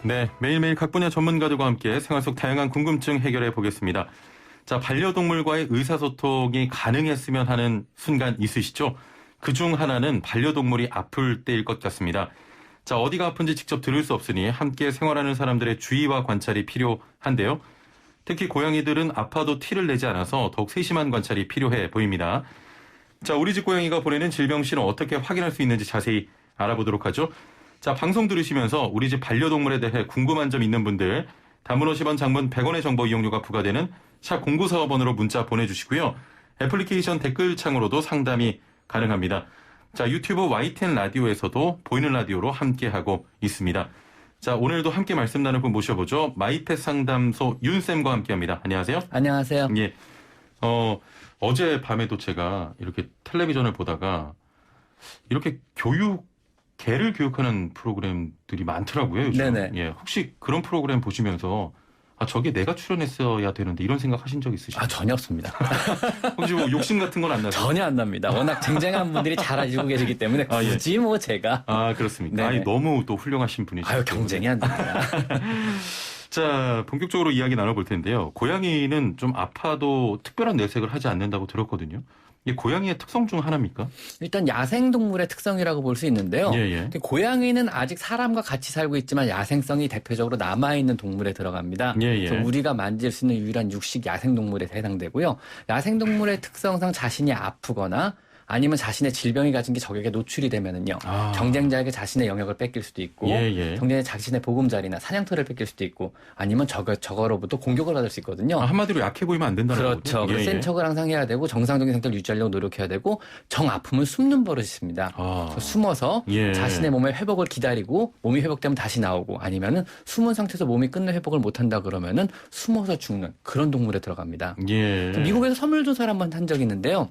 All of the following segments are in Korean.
네, 매일매일 각 분야 전문가들과 함께 생활 속 다양한 궁금증 해결해 보겠습니다. 자, 반려동물과의 의사소통이 가능했으면 하는 순간 있으시죠? 그중 하나는 반려동물이 아플 때일 것 같습니다. 자, 어디가 아픈지 직접 들을 수 없으니 함께 생활하는 사람들의 주의와 관찰이 필요한데요. 특히 고양이들은 아파도 티를 내지 않아서 더욱 세심한 관찰이 필요해 보입니다. 자, 우리 집 고양이가 보내는 질병신을 어떻게 확인할 수 있는지 자세히 알아보도록 하죠. 자, 방송 들으시면서 우리 집 반려동물에 대해 궁금한 점 있는 분들 단문 50원, 장문 100원의 정보 이용료가 부과되는 샵 0945번으로 문자 보내주시고요. 애플리케이션 댓글창으로도 상담이 가능합니다. 자, 유튜브 YTN 라디오에서도 보이는 라디오로 함께하고 있습니다. 자, 오늘도 함께 말씀 나눌 분 모셔보죠. 마이펫 상담소 윤쌤과 함께합니다. 안녕하세요. 안녕하세요. 예. 어제 밤에도 제가 이렇게 텔레비전을 보다가 이렇게 개를 교육하는 프로그램들이 많더라고요. 요즘. 네네. 예. 혹시 그런 프로그램 보시면서 저게 내가 출연했어야 되는데 이런 생각 하신 적 있으신가요? 전혀 없습니다. 혹시 뭐 욕심 같은 건 안 나세요? 전혀 안 납니다. 워낙 쟁쟁한 분들이 잘 알고 계시기 때문에 굳이 뭐 제가. 그렇습니까? 너무 또 훌륭하신 분이시죠. 경쟁이 안 됩니다. 자, 본격적으로 이야기 나눠볼 텐데요. 고양이는 좀 아파도 특별한 내색을 하지 않는다고 들었거든요. 이게 고양이의 특성 중 하나입니까? 일단 야생동물의 특성이라고 볼 수 있는데요. 예. 고양이는 아직 사람과 같이 살고 있지만 야생성이 대표적으로 남아있는 동물에 들어갑니다. 예. 그래서 우리가 만질 수 있는 유일한 육식 야생동물에 해당되고요. 야생동물의 특성상 자신이 아프거나 아니면 자신의 질병이 가진 게 적에게 노출이 되면은요. 경쟁자에게 자신의 영역을 뺏길 수도 있고 경쟁자 자신의 보금자리나 사냥터를 뺏길 수도 있고 아니면 적어로부터 공격을 받을 수 있거든요. 한마디로 약해 보이면 안 된다는 거죠. 그렇죠. 그래서 센 척을 항상 해야 되고 정상적인 상태를 유지하려고 노력해야 되고 정 아픔을 숨는 버릇이 있습니다. 숨어서 자신의 몸의 회복을 기다리고 몸이 회복되면 다시 나오고 아니면은 숨은 상태에서 몸이 끝내 회복을 못한다 그러면은 숨어서 죽는 그런 동물에 들어갑니다. 미국에서 선물 조사를 한번 한 적이 있는데요.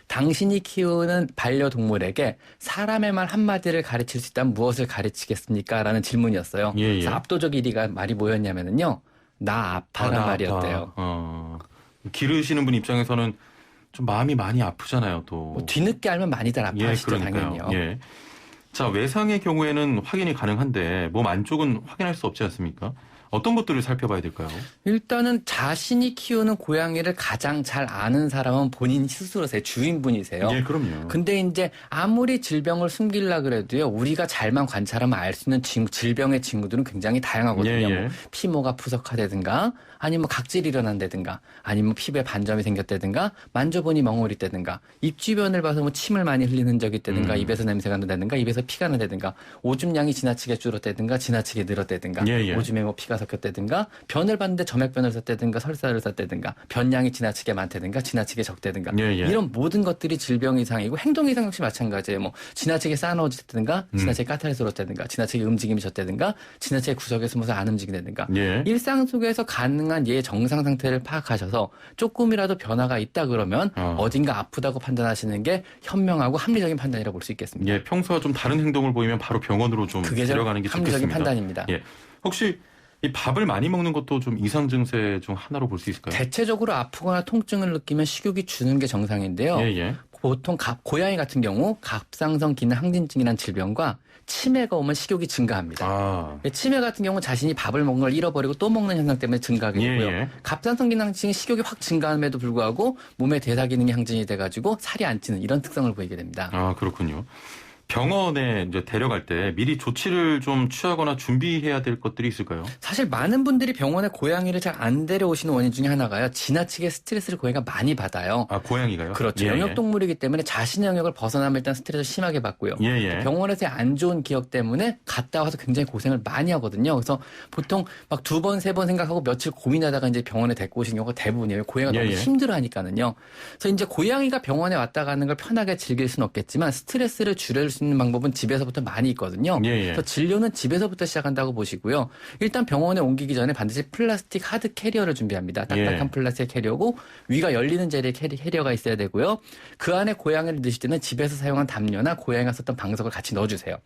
당신이 키우는 반려동물에게 사람의 말 한마디를 가르칠 수 있다면 무엇을 가르치겠습니까? 라는 질문이었어요. 그래서 압도적 1위가 말이 뭐였냐면요. 나 아파란 말이었대요. 기르시는 분 입장에서는 좀 마음이 많이 아프잖아요, 또. 뒤늦게 알면 많이들 아파하시죠, 당연히요. 자, 외상의 경우에는 확인이 가능한데 몸 안쪽은 확인할 수 없지 않습니까? 어떤 것들을 살펴봐야 될까요? 일단은 자신이 키우는 고양이를 가장 잘 아는 사람은 본인 스스로세요. 주인분이세요. 예, 그럼요. 근데 이제 아무리 질병을 숨기려 그래도요. 우리가 잘만 관찰하면 알 수 있는 질병의 징후들은 굉장히 다양하거든요. 뭐 피모가 푸석하다든가 아니면 각질이 일어난다든가 아니면 피부에 반점이 생겼다든가 만져보니 멍울이 있다든가 입 주변을 봐서 뭐 침을 많이 흘리는 흔적이 있다든가 입에서 냄새가 난다든가 입에서 피가 나다든가 오줌량이 지나치게 줄었다든가 지나치게 늘었다든가 오줌에 뭐 피가 섞였다든가 변을 봤는데 점액변을 썼다든가 설사를 썼다든가 변량이 지나치게 많다든가 지나치게 적다든가 이런 모든 것들이 질병 이상이고 행동 이상 역시 마찬가지예요. 뭐 지나치게 싸너졌다든가 지나치게 까탈스럽다든가 지나치게 움직임이 졌다든가 지나치게 구석에 숨어서 안 움직인다든가 일상 속에서 가능한 얘의 정상 상태를 파악하셔서 조금이라도 변화가 있다 그러면 어딘가 아프다고 판단하시는 게 현명하고 합리적인 판단이라고 볼 수 있겠습니다. 평소와 좀 다른 행동을 보이면 바로 병원으로 좀 데려가는 게 좋겠습니다. 합리적인 판단입니다. 혹시 이 밥을 많이 먹는 것도 좀 이상 증세 중 하나로 볼 수 있을까요? 대체적으로 아프거나 통증을 느끼면 식욕이 주는 게 정상인데요. 보통 고양이 같은 경우 갑상선 기능 항진증이라는 질병과 치매가 오면 식욕이 증가합니다. 치매 같은 경우는 자신이 밥을 먹는 걸 잃어버리고 또 먹는 현상 때문에 증가하게 되고요. 갑상선 기능 항진증이 식욕이 확 증가함에도 불구하고 몸의 대사 기능이 항진이 돼가지고 살이 안 찌는 이런 특성을 보이게 됩니다. 그렇군요. 병원에 이제 데려갈 때 미리 조치를 좀 취하거나 준비해야 될 것들이 있을까요? 사실 많은 분들이 병원에 고양이를 잘 안 데려오시는 원인 중에 하나가요. 지나치게 스트레스를 고양이가 많이 받아요. 고양이가요? 그렇죠. 영역동물이기 때문에 자신의 영역을 벗어나면 일단 스트레스를 심하게 받고요. 병원에서의 안 좋은 기억 때문에 갔다 와서 굉장히 고생을 많이 하거든요. 그래서 보통 막 2번, 3번 생각하고 며칠 고민하다가 이제 병원에 데리고 오신 경우가 대부분이에요. 고양이가 너무 힘들어하니까는요. 그래서 이제 고양이가 병원에 왔다 가는 걸 편하게 즐길 수는 없겠지만 스트레스를 줄일 수 있는 방법은 집에서부터 많이 있거든요. 그래서 진료는 집에서부터 시작한다고 보시고요. 일단 병원에 옮기기 전에 반드시 플라스틱 하드 캐리어를 준비합니다. 딱딱한 플라스틱 캐리어고 위가 열리는 재리의 캐리어가 있어야 되고요. 그 안에 고양이를 넣으실 때는 집에서 사용한 담요나 고양이가 썼던 방석을 같이 넣어주세요.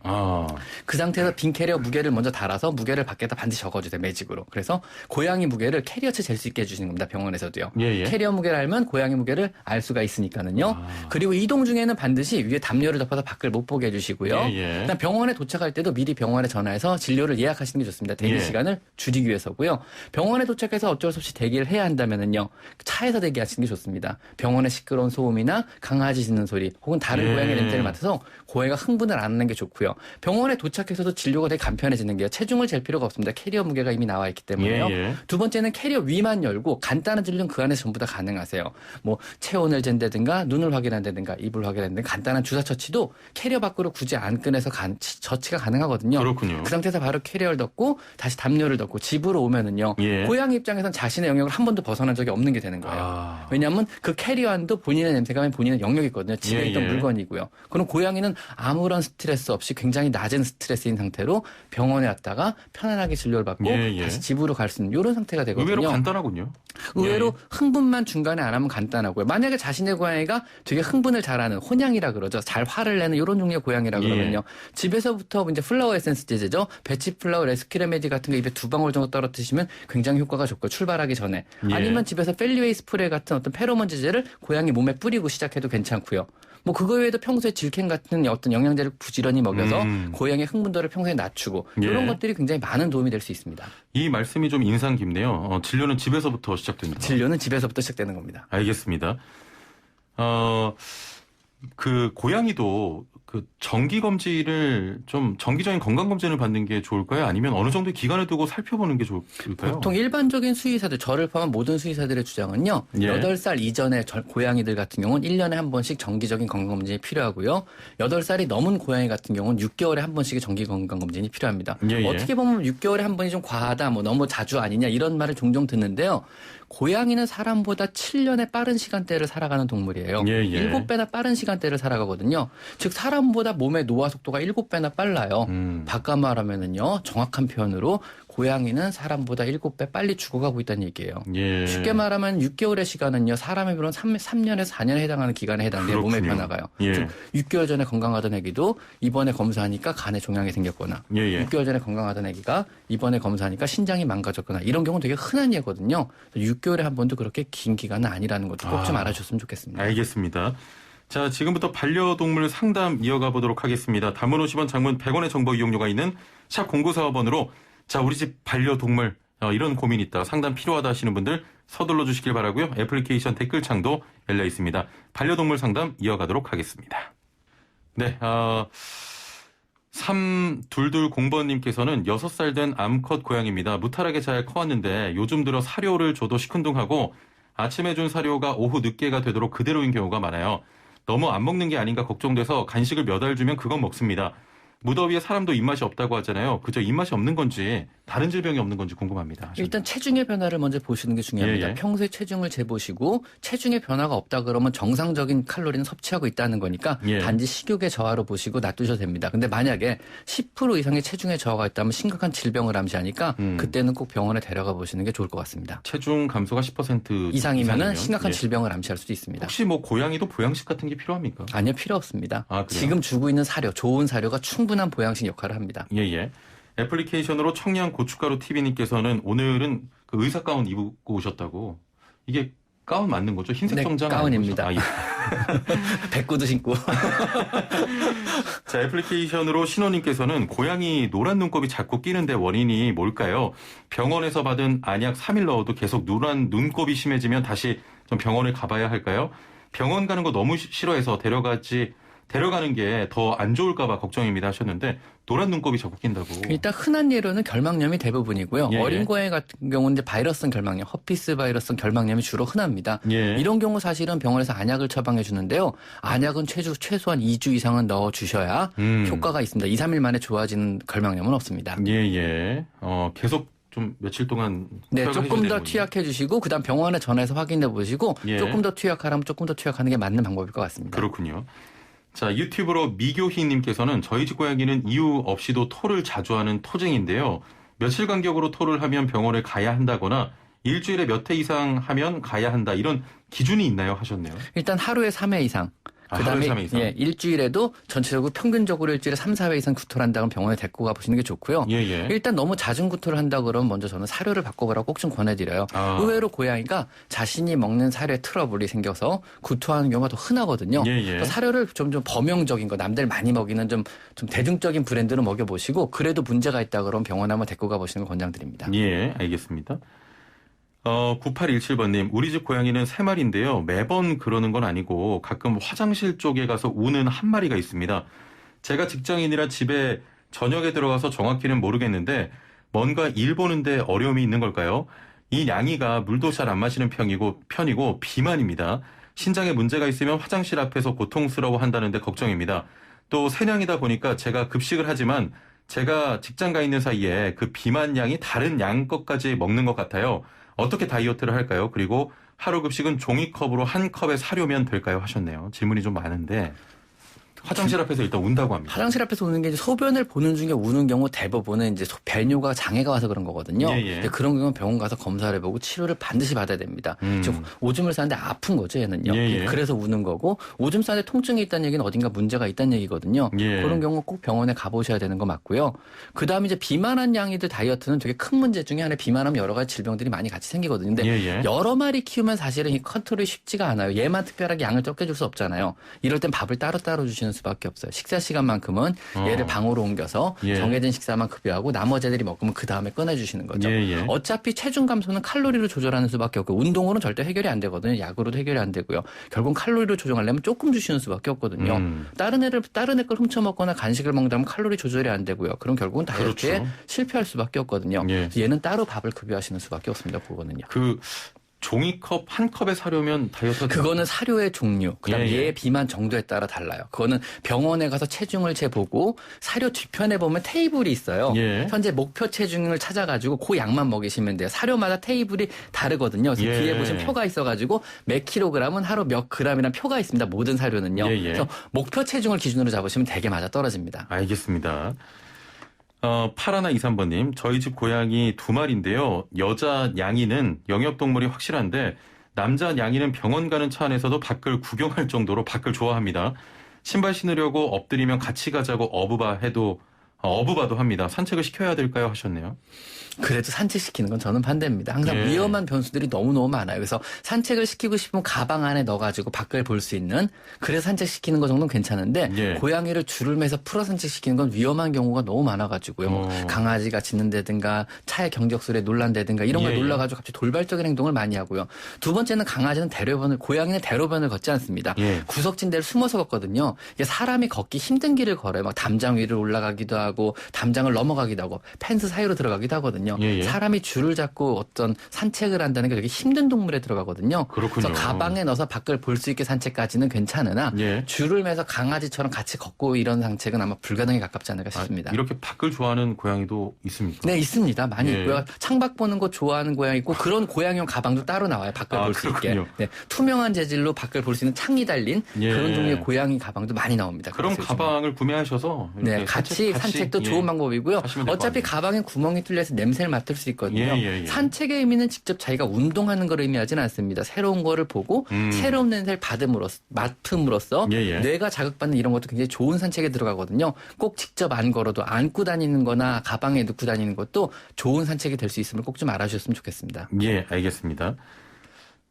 그 상태에서 빈 캐리어 무게를 먼저 달아서 무게를 밖에다 반드시 적어주세요. 매직으로. 그래서 고양이 무게를 캐리어채 잴 수 있게 해주시는 겁니다. 병원에서도요. 캐리어 무게를 알면 고양이 무게를 알 수가 있으니까는요. 그리고 이동 중에는 반드시 위에 담요를 덮어서 밖을 못 보게 살펴보게 해주시고요. 그다음 병원에 도착할 때도 미리 병원에 전화해서 진료를 예약하시는 게 좋습니다. 대기 시간을 줄이기 위해서고요. 병원에 도착해서 어쩔 수 없이 대기를 해야 한다면은요, 차에서 대기하시는 게 좋습니다. 병원의 시끄러운 소음이나 강아지 짖는 소리 혹은 다른 고양이 냄새를 맡아서 고양이가 흥분을 안 하는 게 좋고요. 병원에 도착해서도 진료가 되게 간편해지는 게요. 체중을 잴 필요가 없습니다. 캐리어 무게가 이미 나와 있기 때문에요. 두 번째는 캐리어 위만 열고 간단한 진료는 그 안에서 전부 다 가능하세요. 뭐 체온을 잰다든가 눈을 확인한다든가 입을 확인한다든가 간단한 주사 처치도 캐리어 밖으로 굳이 안 꺼내서 처치가 가능하거든요. 그렇군요. 그 상태에서 바로 캐리어를 덮고 다시 담요를 덮고 집으로 오면은요. 고양이 입장에선 자신의 영역을 한 번도 벗어난 적이 없는 게 되는 거예요. 왜냐하면 그 캐리어 안도 본인의 냄새가 본인의 영역이 있거든요. 집에 있던 물건이고요. 그럼 고양이는 아무런 스트레스 없이 굉장히 낮은 스트레스인 상태로 병원에 왔다가 편안하게 진료를 받고 다시 집으로 갈 수 있는 이런 상태가 되거든요. 의외로 간단하군요. 의외로 흥분만 중간에 안 하면 간단하고요. 만약에 자신의 고양이가 되게 흥분을 잘하는 혼양이라 그러죠. 잘 화를 내는 이런 종류의 고양이라 그러면요. 집에서부터 이제 플라워 에센스 제제죠. 배치 플라워, 레스큐레메디 같은 거 입에 2방울 정도 떨어뜨리시면 굉장히 효과가 좋고 출발하기 전에. 아니면 집에서 펠리웨이 스프레이 같은 어떤 페로몬 제제를 고양이 몸에 뿌리고 시작해도 괜찮고요. 뭐 그거 외에도 평소에 질캔 같은 어떤 영양제를 부지런히 먹여서 고양이의 흥분도를 평소에 낮추고 이런 것들이 굉장히 많은 도움이 될 수 있습니다. 이 말씀이 좀 인상 깊네요. 진료는 집에서부터 시작됩니다. 진료는 집에서부터 시작되는 겁니다. 알겠습니다. 그 고양이도 그 정기검진을 좀 정기적인 건강검진을 받는 게 좋을까요? 아니면 어느 정도의 기간을 두고 살펴보는 게 좋을까요? 보통 일반적인 수의사들, 저를 포함한 모든 수의사들의 주장은요. 8살 이전의 고양이들 같은 경우는 1년에 한 번씩 정기적인 건강검진이 필요하고요. 8살이 넘은 고양이 같은 경우는 6개월에 한 번씩의 정기 건강검진이 필요합니다. 어떻게 보면 6개월에 한 번이 좀 과하다, 뭐 너무 자주 아니냐 이런 말을 종종 듣는데요. 고양이는 사람보다 7년의 빠른 시간대를 살아가는 동물이에요. 7배나 빠른 시간대를 살아가거든요. 즉 사람보다 몸의 노화 속도가 7배나 빨라요. 바꿔 말하면은요. 정확한 표현으로 고양이는 사람보다 7배 빨리 죽어가고 있다는 얘기예요. 쉽게 말하면 6개월의 시간은요. 사람에 비로는 3년에서 4년에 해당하는 기간에 해당돼요. 몸의 변화가요. 즉 6개월 전에 건강하던 애기도 이번에 검사하니까 간에 종양이 생겼거나 6개월 전에 건강하던 애기가 이번에 검사하니까 신장이 망가졌거나 이런 경우는 되게 흔한 예거든요. 6개월에 한 번도 그렇게 긴 기간은 아니라는 것도 꼭 좀 알아주셨으면 좋겠습니다. 알겠습니다. 자, 지금부터 반려동물 상담 이어가 보도록 하겠습니다. 단문 50원, 장문 100원의 정보 이용료가 있는 샵 0945번으로 자, 우리 집 반려동물 이런 고민 있다, 상담 필요하다 하시는 분들 서둘러 주시길 바라고요. 애플리케이션 댓글창도 열려 있습니다. 반려동물 상담 이어가도록 하겠습니다. 네, 3220번님께서는 6살 된 암컷 고양이입니다. 무탈하게 잘 커왔는데 요즘 들어 사료를 줘도 시큰둥하고 아침에 준 사료가 오후 늦게가 되도록 그대로인 경우가 많아요. 너무 안 먹는 게 아닌가 걱정돼서 간식을 몇 알 주면 그건 먹습니다. 무더위에 사람도 입맛이 없다고 하잖아요. 그저 입맛이 없는 건지 다른 질병이 없는 건지 궁금합니다. 일단 체중의 변화를 먼저 보시는 게 중요합니다. 평소에 체중을 재보시고 체중의 변화가 없다 그러면 정상적인 칼로리는 섭취하고 있다는 거니까 단지 식욕의 저하로 보시고 놔두셔도 됩니다. 근데 만약에 10% 이상의 체중의 저하가 있다면 심각한 질병을 암시하니까 그때는 꼭 병원에 데려가 보시는 게 좋을 것 같습니다. 체중 감소가 10% 이상이면 심각한 질병을 암시할 수도 있습니다. 혹시 뭐 고양이도 보양식 같은 게 필요합니까? 아니요, 필요 없습니다. 아, 지금 주고 있는 사료, 좋은 사료가 충분한 보양식 역할을 합니다. 애플리케이션으로 청양 고춧가루 TV님께서는 오늘은 그 의사 가운 입고 오셨다고. 이게 가운 맞는 거죠? 흰색 정장 가운입니다. 백구도 신고. 자, 애플리케이션으로 신호님께서는 고양이 노란 눈곱이 자꾸 끼는데 원인이 뭘까요? 병원에서 받은 안약 3일 넣어도 계속 노란 눈곱이 심해지면 다시 좀 병원을 가봐야 할까요? 병원 가는 거 너무 싫어해서 데려가는 게 더 안 좋을까 봐 걱정입니다 하셨는데 노란 눈곱이 자꾸 낀다고. 일단 흔한 예로는 결막염이 대부분이고요. 어린 고양이 같은 경우는 이제 바이러스성 결막염, 허피스 바이러스성 결막염이 주로 흔합니다. 이런 경우 사실은 병원에서 안약을 처방해 주는데요. 안약은 최소한 2주 이상은 넣어 주셔야 효과가 있습니다. 2, 3일 만에 좋아지는 결막염은 없습니다. 계속 좀 며칠 동안 조금 더 투약해 주시고 그다음 병원에 전화해서 확인해 보시고 조금 더 투약하라면 조금 더 투약하는 게 맞는 방법일 것 같습니다. 그렇군요. 자, 유튜브로 미교희님께서는 저희 집 고양이는 이유 없이도 토를 자주 하는 토쟁인데요. 며칠 간격으로 토를 하면 병원에 가야 한다거나 일주일에 몇 회 이상 하면 가야 한다 이런 기준이 있나요 하셨네요. 일단 하루에 3회 이상. 그다음에 하루에 3회 이상. 일주일에도 전체적으로 평균적으로 일주일에 3, 4회 이상 구토를 한다면 병원에 데리고 가보시는 게 좋고요. 일단 너무 잦은 구토를 한다 그러면 먼저 저는 사료를 바꿔보라고 꼭 좀 권해드려요. 의외로 고양이가 자신이 먹는 사료에 트러블이 생겨서 구토하는 경우가 더 흔하거든요. 그래서 사료를 좀 범용적인 거, 남들 많이 먹이는 좀 대중적인 브랜드로 먹여보시고 그래도 문제가 있다 그러면 병원에 한번 데리고 가보시는 걸 권장드립니다. 예, 알겠습니다. 9817번님, 우리 집 고양이는 3마리인데요. 매번 그러는 건 아니고 가끔 화장실 쪽에 가서 우는 한 마리가 있습니다. 제가 직장인이라 집에 저녁에 들어가서 정확히는 모르겠는데 뭔가 일 보는데 어려움이 있는 걸까요? 이 냥이가 물도 잘 안 마시는 편이고 비만입니다. 신장에 문제가 있으면 화장실 앞에서 고통스러워한다는데 걱정입니다. 또 새냥이다 보니까 제가 급식을 하지만 제가 직장 가 있는 사이에 그 비만 양이 다른 양 것까지 먹는 것 같아요. 어떻게 다이어트를 할까요? 그리고 하루 급식은 종이컵으로 한 컵에 사려면 될까요? 하셨네요. 질문이 좀 많은데 화장실 앞에서 일단 운다고 합니다. 화장실 앞에서 우는 게 이제 소변을 보는 중에 우는 경우 대부분은 이제 배뇨가 장애가 와서 그런 거거든요. 그런 경우는 병원 가서 검사를 해보고 치료를 반드시 받아야 됩니다. 즉 오줌을 싸는데 아픈 거죠, 얘는요. 그래서 우는 거고 오줌 싸는데 통증이 있다는 얘기는 어딘가 문제가 있다는 얘기거든요. 그런 경우 꼭 병원에 가보셔야 되는 거 맞고요. 그다음에 이제 비만한 양이들 다이어트는 되게 큰 문제 중에 하나, 비만하면 여러 가지 질병들이 많이 같이 생기거든요. 근데 여러 마리 키우면 사실은 이 컨트롤이 쉽지가 않아요. 얘만 특별하게 양을 적게 줄 수 없잖아요. 이럴 땐 밥을 따로따로 주시는 수밖에 없어요. 식사 시간만큼은 얘를 방으로 옮겨서 정해진 식사만 급여하고 나머지 애들이 먹으면 그 다음에 꺼내주시는 거죠. 어차피 체중 감소는 칼로리로 조절하는 수밖에 없고 운동으로는 절대 해결이 안 되거든요. 약으로도 해결이 안 되고요. 결국 칼로리로 조정하려면 조금 주시는 수밖에 없거든요. 다른 애 걸 훔쳐먹거나 간식을 먹는다면 칼로리 조절이 안 되고요. 그럼 결국은 다이어트에 실패할 수밖에 없거든요. 그래서 얘는 따로 밥을 급여하시는 수밖에 없습니다. 그거는요. 종이컵 한 컵에 사려면 다이어트가 그거는 사료의 종류, 그다음에 얘의 비만 정도에 따라 달라요. 그거는 병원에 가서 체중을 재보고 사료 뒤편에 보면 테이블이 있어요. 현재 목표 체중을 찾아가지고 그 양만 먹이시면 돼요. 사료마다 테이블이 다르거든요. 그래서 뒤에 보시면 표가 있어가지고 몇 킬로그램은 하루 몇 그램이라는 표가 있습니다. 모든 사료는요. 그래서 목표 체중을 기준으로 잡으시면 되게 맞아 떨어집니다. 알겠습니다. 8123번님, 저희 집 고양이 2마리인데요. 여자 냥이는 영역동물이 확실한데 남자 냥이는 병원 가는 차 안에서도 밖을 구경할 정도로 밖을 좋아합니다. 신발 신으려고 엎드리면 같이 가자고 어부바도 합니다. 산책을 시켜야 될까요? 하셨네요. 그래도 산책시키는 건 저는 반대입니다. 항상 위험한 변수들이 너무너무 많아요. 그래서 산책을 시키고 싶으면 가방 안에 넣어가지고 밖을 볼 수 있는, 그래서 산책시키는 거 정도는 괜찮은데 고양이를 줄을 매서 풀어 산책시키는 건 위험한 경우가 너무 많아가지고요. 강아지가 짖는다든가 차의 경적소리에 놀란다든가 이런 거에 놀라가지고 갑자기 돌발적인 행동을 많이 하고요. 두 번째는 강아지는 고양이는 대로변을 걷지 않습니다. 구석진 데를 숨어서 걷거든요. 이게 사람이 걷기 힘든 길을 걸어요. 막 담장 위를 올라가기도 하고 담장을 넘어가기도 하고 펜스 사이로 들어가기도 하거든요. 사람이 줄을 잡고 어떤 산책을 한다는 게 되게 힘든 동물에 들어가거든요. 그렇군요. 그래서 가방에 넣어서 밖을 볼 수 있게 산책까지는 괜찮으나 줄을 매서 강아지처럼 같이 걷고 이런 산책은 아마 불가능에 가깝지 않을까 싶습니다. 이렇게 밖을 좋아하는 고양이도 있습니까? 네, 있습니다. 많이 있고요. 창밖 보는 거 좋아하는 고양이 있고 그런 고양이용 가방도 따로 나와요. 밖을 볼 수 있게. 투명한 재질로 밖을 볼 수 있는 창이 달린 그런 종류의 고양이 가방도 많이 나옵니다. 그런 가방을 구매하셔서 같이 산책도 좋은 방법이고요. 어차피 가방에 구멍이 뚫려서 냄새를 맡을 수 있거든요. 산책의 의미는 직접 자기가 운동하는 걸 의미하지는 않습니다. 새로운 거를 보고 새로운 냄새를 맡음으로써 뇌가 자극받는 이런 것도 굉장히 좋은 산책에 들어가거든요. 꼭 직접 안 걸어도 안고 다니는 거나 가방에 넣고 다니는 것도 좋은 산책이 될 수 있음을 꼭 좀 알아주셨으면 좋겠습니다. 예, 알겠습니다.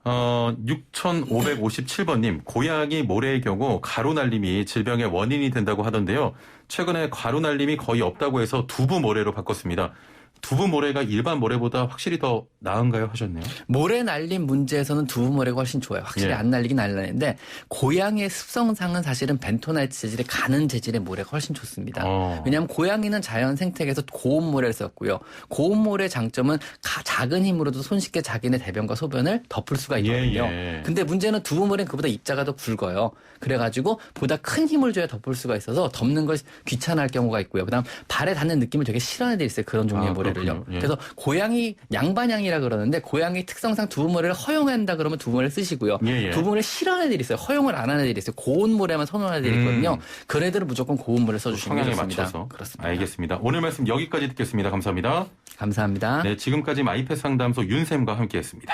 6557번님, 고양이 모래의 경우 가루날림이 질병의 원인이 된다고 하던데요. 최근에 가루날림이 거의 없다고 해서 두부 모래로 바꿨습니다. 두부 모래가 일반 모래보다 확실히 더 나은가요? 하셨네요. 모래 날림 문제에서는 두부 모래가 훨씬 좋아요. 확실히 안 날리긴 날리는데 고양이의 습성상은 사실은 벤토나이트 재질의 가는 재질의 모래가 훨씬 좋습니다. 왜냐하면 고양이는 자연 생태계에서 고온 모래를 썼고요. 고온 모래의 장점은 작은 힘으로도 손쉽게 자기네 대변과 소변을 덮을 수가 있거든요. 근데 문제는 두부 모래는 그보다 입자가 더 굵어요. 그래가지고 보다 큰 힘을 줘야 덮을 수가 있어서 덮는 걸 귀찮아할 경우가 있고요. 그다음 발에 닿는 느낌을 되게 싫어하는 애들이 있어요. 그런 종류의 모래를요. 그래서 고양이 양반양이라 그러는데 고양이 특성상 두부 모래를 허용한다 그러면 두부 모래를 쓰시고요. 두부 모래를 싫어하는 애들이 있어요. 허용을 안 하는 애들이 있어요. 고온 모래만 선호하는 애들이 있거든요. 그런 애들은 무조건 고온 모래를 써주시는 게 좋습니다. 맞춰서. 그렇습니다. 알겠습니다. 오늘 말씀 여기까지 듣겠습니다. 감사합니다. 감사합니다. 네, 지금까지 마이펫 상담소 윤쌤과 함께했습니다.